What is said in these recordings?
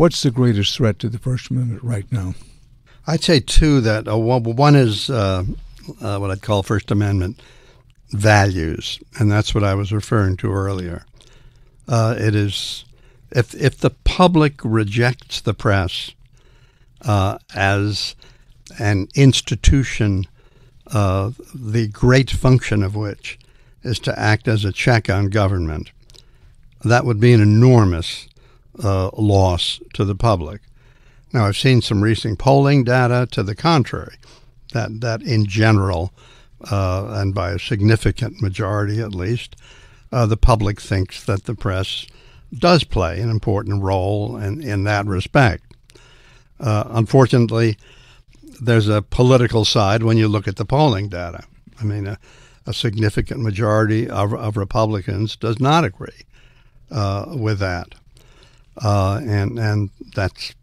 What's the greatest threat to the First Amendment right now? I'd say two. That one is what I'd call First Amendment values, and that's what I was referring to earlier. It is if the public rejects the press as an institution, the great function of which is to act as a check on government, that would be an enormous loss to the public. Now, I've seen some recent polling data to the contrary, that in general, and by a significant majority at least, the public thinks that the press does play an important role in that respect. Unfortunately, there's a political side when you look at the polling data. I mean, a significant majority of Republicans does not agree with that, and that's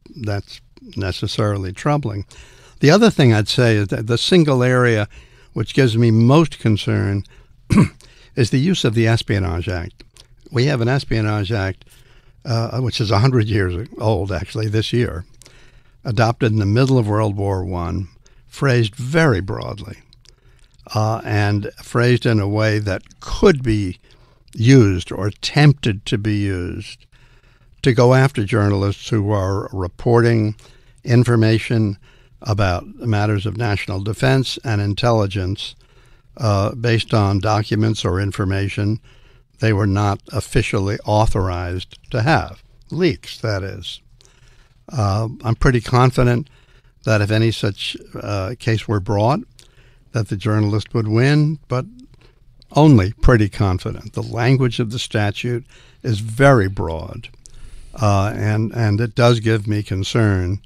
necessarily troubling. The other thing I'd say is that the single area which gives me most concern is the use of the Espionage Act. We have an Espionage Act, which is 100 years old, actually, this year, adopted in the middle of World War I, phrased very broadly, and phrased in a way that could be used or attempted to be used to go after journalists who are reporting information about matters of national defense and intelligence based on documents or information they were not officially authorized to have. Leaks, that is. I'm pretty confident that if any such case were brought, that the journalist would win, but only pretty confident. The language of the statute is very broad, and it does give me concern,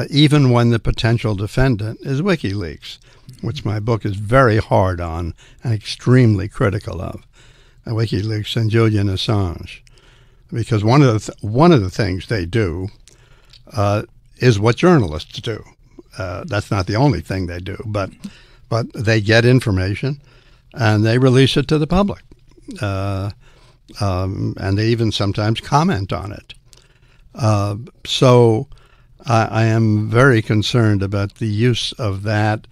even when the potential defendant is WikiLeaks, which my book is very hard on and extremely critical of, WikiLeaks and Julian Assange, because one of the things they do is what journalists do. That's not the only thing they do, but they get information and they release it to the public, and they even sometimes comment on it. So I am very concerned about the use of that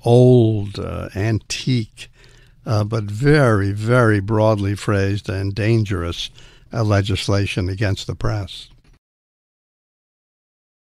old, antique, but very, very broadly phrased and dangerous legislation against the press.